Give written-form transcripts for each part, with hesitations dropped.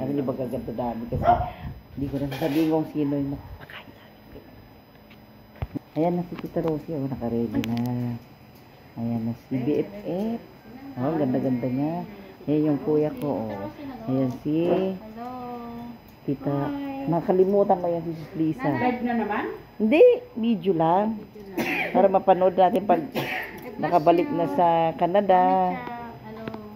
Alam niyo ba gaganda dami kasi hindi ko na sasabihin kung sino yung makapakain namin. Ayan na si Tita Rosie, oh, naka-ready na. Ayan na si BFF. Oh, ganda-ganda niya. Ayan yung kuya ko, oh. Ayan si Tita. Nakalimutan ko yan si Lisa. Live na naman? Hindi, video lang. Para mapanood natin pag nakabalik na sa Canada.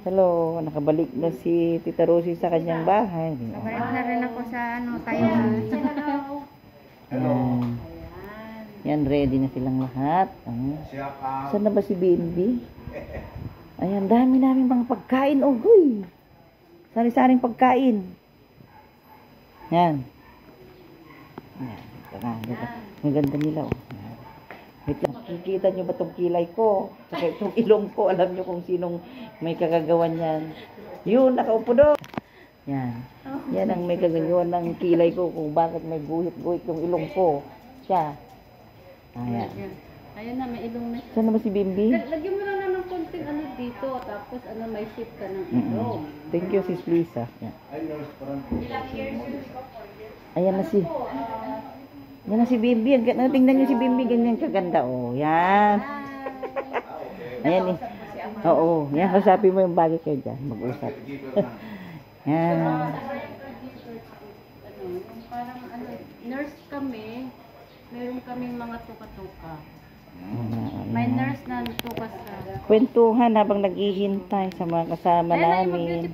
Hello, nakabalik na si Tita Rosie sa kanyang bahay. Balik na rin ako sa Taiwan. Yan, ready na silang lahat. Saan na ba si BNB? Ayan, dami namin mga pagkain. Oh, guy. Sari-saring pagkain. Yan. Ang ganda nila, oh. Wait lang, kikita nyo ba itong kilay ko? Saka itong ilong ko, alam nyo kung sinong may kagagawan yan. Yun, nakaupo doon. Yan. Yan ang may kagagawan ng kilay ko kung bakit may guhit-guhit yung ilong ko. Siya. Ayan. Ayun na, may ilong na. Saan naman si Bimbi? Lagyan mo lang na ng konting ano dito, tapos ano, may shape ka ng ilong. Thank you, Sis Lisa. Yan. Ayan na si... Yan na si Bimbi. Tingnan niyo si Bimbi. Ganyan kaganda. Oh, yan. Ayan eh. Oo. Yan. Kausapin mo yung bagay kayo dyan. Mag-usap. Yan. Parang ano, nurse kami. Meron kaming mga tuka-tuka. May nurse na tuka sa... Kwentuhan habang naghihintay sa mga kasama namin.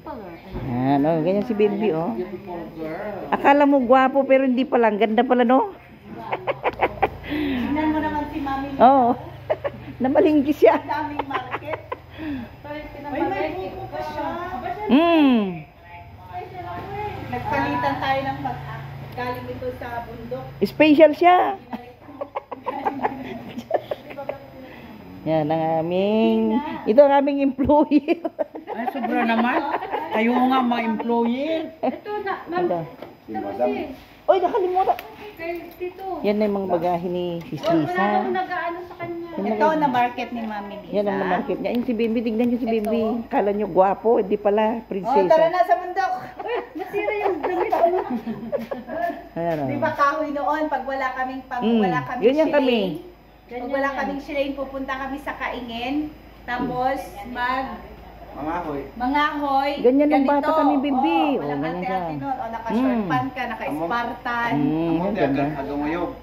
Yan. Oh, ganyan si Bimbi. Oh. Akala mo gwapo pero hindi pala. Ganda pala, no? Tingnan mo naman si Mami. Oo. Namalingki siya. Daming market. Ay, may buko pa siya. Nagpalitan tayo ng galing ito sa bundok. Special siya. Yan ang aming, ito ang aming employee. Ay, sobra naman. Kayo nga mga employee. Ito na, ma'am. Oy, nakalimutan. Kay Tito. Yan na yung mga bagahe ni Sis Wala Lisa. akong nag-ano sa kanya. Ito na market ni Mami Lisa. Yan ang market niya. Yung si Bimbi, tignan nyo si Bimbi. Kala nyo gwapo, hindi pala, Oh, prinsesa. tara na sa bundok. Masira yung damit. Ayan, Di ba kahoy noon pag wala kaming ganyan kami. Pag wala kaming shilane, pupunta kami sa Kaingin. Tapos Mangahoy. Ganyan nung bata kami, Bimbi. Oh, walang ganyan ate-ate nun. O, naka-short pant ka, naka-spartan. Ang ganda. Aganguyog.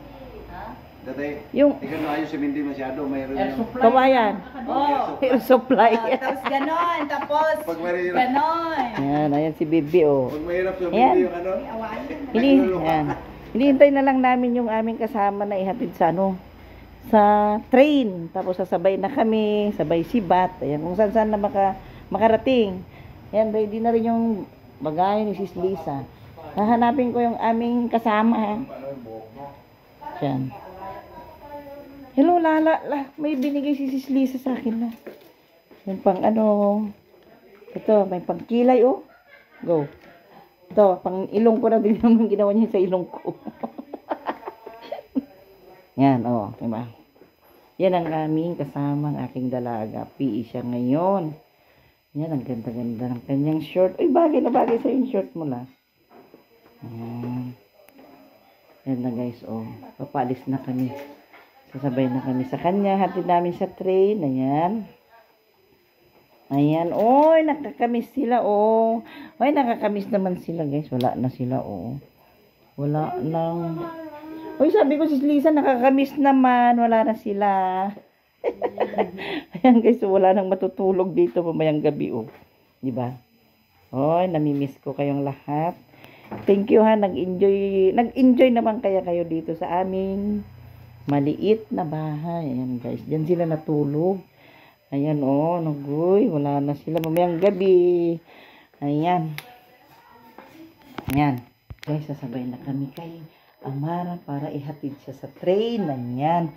Datay, Yung ikaw na ayos si Mindy masyado, mayroon yung... kawayan. Oh. Air supply. Tapos ganon. Tapos Pag mahirap, ganon. Yan, ayan si Bimbi, oh. pag mahirap yung Ayan. Mindy yung ano, Hinihintay na lang namin yung aming kasama na ihatid sa sa train. Tapos sasabay na kami, sabay si Bat. Ayan, kung saan na makarating. Ayan, ready na rin yung bagay ni Sis Lisa. Hahanapin ko yung aming kasama, ha. Ayan. Hello, Lala. May binigay si Sis Lisa sa akin na. Yung pang ito, may pang kilay, oh. Go. Ito, pang ilong ko na din yung ginawa niya sa ilong ko. Yan, oh, diba? Yan ang aming kasama, ang aking dalaga. PE siya ngayon. Yan, ang ganda-ganda ng kanyang short. Uy, bagay na bagay sa yung short mo la. Ayan. Yan na guys, oh. Papalis na kami. Sasabay na kami sa kanya. Hatid namin sa train. Ayan. Ayan. Oy, nakakamis sila, oh. Oy, nakakamis naman sila, guys. Wala na sila, oh. Wala nang... Oy, sabi ko si Lisa, nakakamis naman. Wala na sila. Ayan, guys. So, wala nang matutulog dito mamayang gabi, oh. Diba? Oy, namimiss ko kayong lahat. Thank you, ha. Nag-enjoy naman kaya kayo dito sa aming maliit na bahay. Ayan, guys. Diyan sila natulog. Ayan, oh, nagoy. Wala na sila mamayang gabi. Ayan. Ayan. Guys, sasabay na kami kay Amara para ihatid siya sa train. Ayan.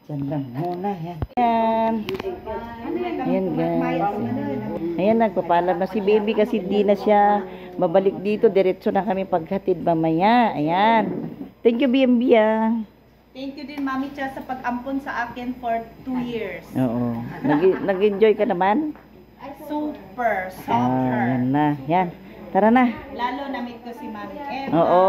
Diyan lang muna. Ayan. Ayan. Ayan, guys. Ayan, nagpapalam na si baby kasi di na siya babalik dito. Diretso na kami paghatid mamaya. Ayan. Thank you, BMB, ah. Thank you din, Mami Cha, sa pag-ampon sa akin for 2 years. Oo. Nag-enjoy ka naman? Super. Super. Yan na. Yan. Tara na. Lalo na-meet ko si Mami Eva. Oo.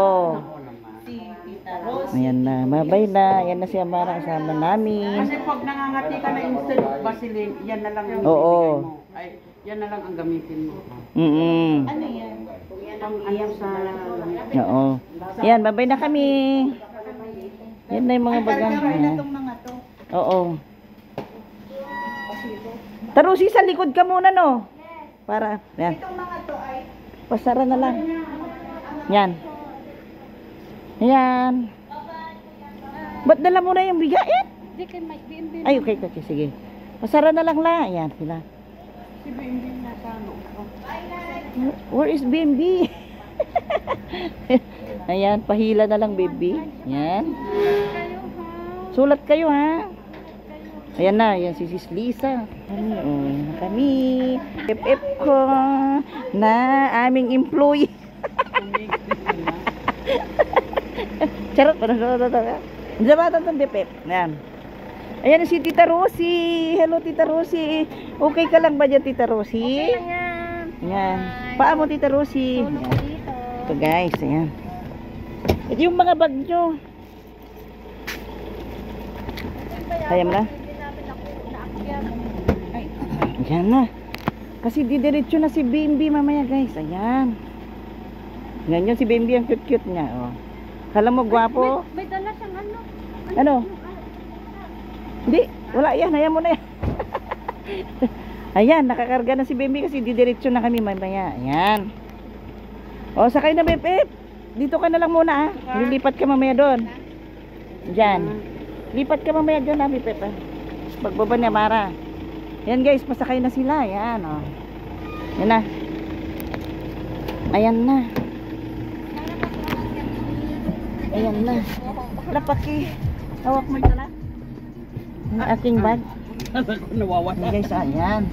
Si Tita Rose. Ayan na. Babay na. Ayan na si Amara kasama namin. Kasi pag nangangati ka na instant Vaseline, yan na lang yung Oo. bibigay mo. Ay, yan na lang ang gamitin mo. Ano yan? Ang ano sa... Oo. Ayan, babay na kami. Yan na yung mga bagang. Karga mo na itong mga to. Oo. Tarusi, sa likod ka muna, no? Para, yan. Itong mga to ay Pasara na lang. Yan. Ayan. Ba't dala mo na yung bigayan? Hindi kay Mike BMB. Ay, okay, okay, sige. Pasara na lang la. Ayan, sila. Si BMB na sa ano. Where is BMB? Ayan, pahila na lang, baby. Ayan. Sulat kayo, ha? Ayan na, ayan si Sis Lisa. Kami, kami. FF ko na aming employee. Charot, Diyan ba ito itong BFF? Ayan. Ayan si Tita Rosie. Hello, Tita Rosie. Okay ka lang ba dyan, Tita Rosie? Ayan. Paa mo, Tita Rosie. Ayan. Ito, guys. Ayan. Ito yung mga bag nyo. Kaya mo na? Ayan na. Kasi didiretso na si Bimbi mamaya, guys. Ayan. Ayan yun si Bimbi, ang cute-cute niya. Oh. Kala mo gwapo? May dala siyang ano. Ano? Hindi. Wala yan. Ayan mo na yan. Ayan. Nakakarga na si Bimbi kasi didiretso na kami mamaya. Ayan. O, sakay na, Bep. Dito ka na lang muna, ha. Lilipat ka mamaya doon. Diyan. Lipat ka mamaya dyan, ha, Bep. Pagbaba niya, Mara. Ayan, guys. Pasakay na sila. Ayan, o. Ayan na. Ayan na. Ayan na. Lapaki. Hawak mo ito na. Ang aking bag. Nawawala. Ayan, guys, ayan.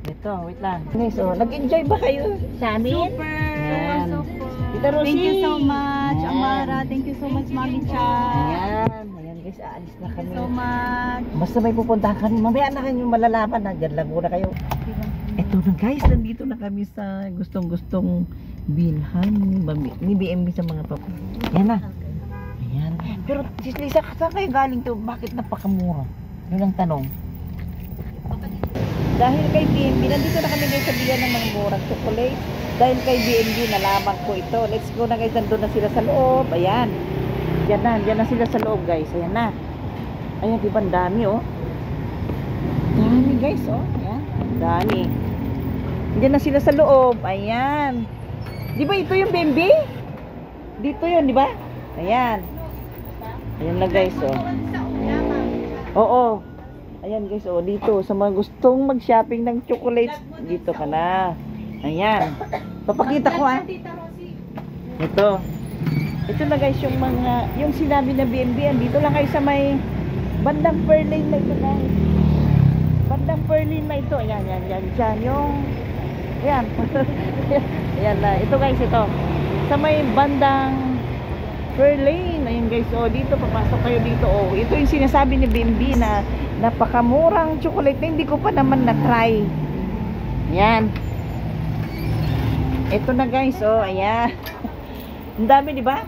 Ito, wait lang. Guys, oh, nag-enjoy ba kayo sa amin? Ayan. Tita Rosie. Thank you so much, Ayan. Amara. Thank you so much, Mami Cha. Ayan. Ayan, guys, aalis na kami. So much. Basta may pupuntahan kami. Mamaya na kayo malalaman. Nandyan lang muna kayo. Ito na, guys. Nandito na kami sa gustong-gustong bilhan ni BMB sa mga papa. Ayan na. Ayan. Pero, Sis Lisa, saan kayo galing to? Bakit napakamura? Yun ang tanong. Dahil kay BNB, nandito na kami guys sa bilan ng mga murang chocolate. Dahil kay BNB, nalaman ko ito. Let's go na guys, nandun na sila sa loob. Ayan. Diyan na sila sa loob guys. Ayan na. Ayan, diba ang dami oh. Dami guys oh. Ayan, dami. Diyan na sila sa loob. Ayan. Diba ito yung BNB? Dito yun, diba? Ayan. Ayan na guys oh. Oo. Ayan guys, oh, dito sa mga gustong mag-shopping ng chocolates, dito ka na. Ayan. Papakita ko ah. Ito. Ito na guys yung mga, yung sinabi na BNB, dito lang kayo sa may bandang Perlane na ito guys. Bandang Perlane na ito. Ayan, yan, dyan. Yung, ayan. Ayan na. Ito guys, ito. Sa may bandang Perlane. Ayan guys, oh, dito, papasok kayo dito. Oh, ito yung sinasabi ni BNB na napakamurang chocolate na hindi ko pa naman na-try. Ayan. Ito na guys, oh, ayan. Ang dami, di ba?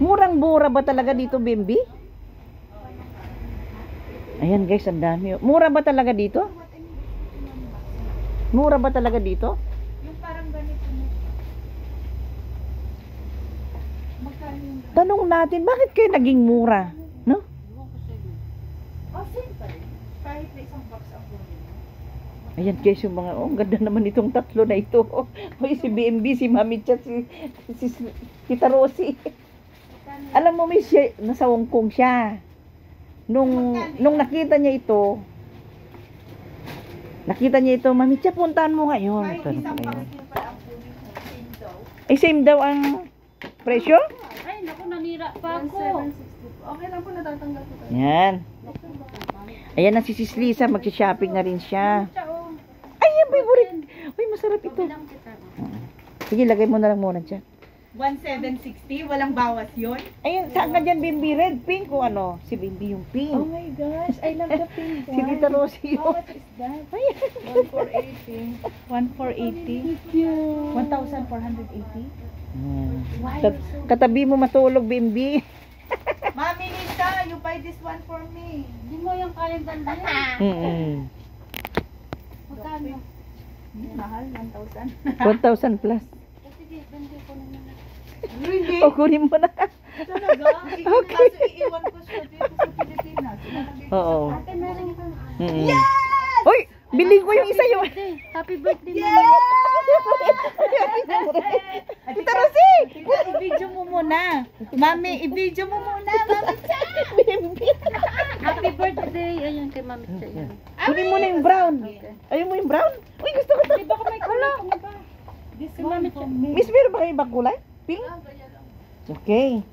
Murang-mura ba talaga dito, Bimbi? Ayan guys, ang dami. Mura ba talaga dito? Mura ba talaga dito? Yung parang ganito na. Tanong natin, bakit kayo naging mura? No? Oh, same pa rin. Kahit na isang box ang kunin. Ayan guys, yung mga, oh, ganda naman itong tatlo na ito. Hoy, si BNB, si Mami Chat, si Tita Rosie. Alam mo, may siya, nasa Hong Kong siya. Nung nakita niya ito, Mami Chat, puntahan mo ngayon. Kahit Tanong isang ko box yun. din pala ang kunin mo. Same daw. Ay, same daw ang presyo? Ay, naku, nanira pa ako. Okay lang po, natatanggap ko tayo. Yan. Ayan na si Sis Lisa, mag-shopping na rin siya. Ciao. Ay, yung favorite. Uy, masarap ito. Bilang kita. Sige, lagay mo na lang muna dyan. 1,760. Walang bawas yun. Ayun, saan ka dyan, Bimbi? Red, pink o ano? Si Bimbi yung pink. Oh my gosh, I love the pink Si Tita Rosie How yun. much is that? 1,480. 1,480? 1,480? Katabi mo matulog, Bimbi. Mami Lisa, you buy this one for me. Hindi mo yung kayang ganda. Magkano? Mahal, 1,000. 1,000 plus. Sige, bende ko naman. Really? O, kunin mo na. Talaga? Okay. Kaso iiwan ko siya dito sa Pilipinas. Ilalagay ko Oo. Ate, meron ka. Yes! Uy, biling ko yung isa yung... Happy birthday, Yes! Tita Rosie! Tita, i-video mo muna. Mami, i-video mo muna. Mami, Bimbi. Happy birthday. Ayun, kay Mami Cha yan. Kunin mo na yung brown. Ayun mo yung brown? Uy, gusto ko to. baka may kulay pa ba? This one for me. Miss, meron ba kayo ibang kulay? Pink? Okay.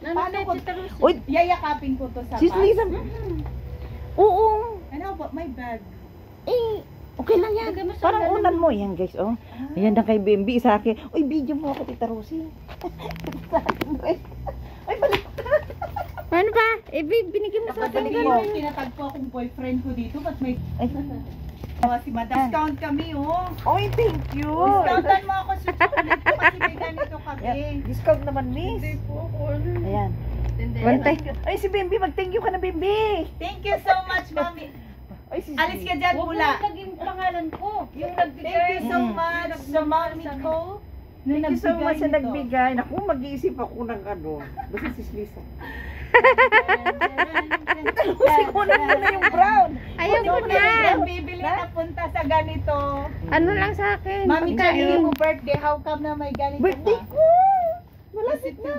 Paano ko- Tita Rosie? Uy, Yayakapin ko to sa sis bag. Lisa. Oo. And how about my bag? Eh, okay lang yan. Lagay mo sa Parang ilalim unan mo. Yan guys, oh. Ayan na kay Bimbi sa akin. Uy, video mo ako, Tita Rosie. Sa akin rin. Ay, balik. Ano ba? Eh, binigyan mo sa akin. Nakadali mo. Tinatag po akong boyfriend ko dito. Ba't may... Ay. Si Discount kami, oh. Oy, thank you. Discountan mo ako sa chocolate ko kasi may ganito kami. Yan, discount naman, miss. po ako. Ayan. Thank you. Ay, si Bimbi, mag-thank you ka na, Bimbi. Thank you so much, Mami. Ay, si Alis ka dyan, Huwag mo pula. naging pangalan ko. Yung Thank you so much sa Mami ko. Thank you so much sa nito. nagbigay. Naku, mag-iisip ako ng ano. Basta si Lisa. Kunan mo na yung brown. Ayaw ko Kunin na. mo bibili na punta sa ganito. Ano lang sa akin? Mami, hindi mo birthday. How come na may ganito Birthday ka? ko. Malapit na.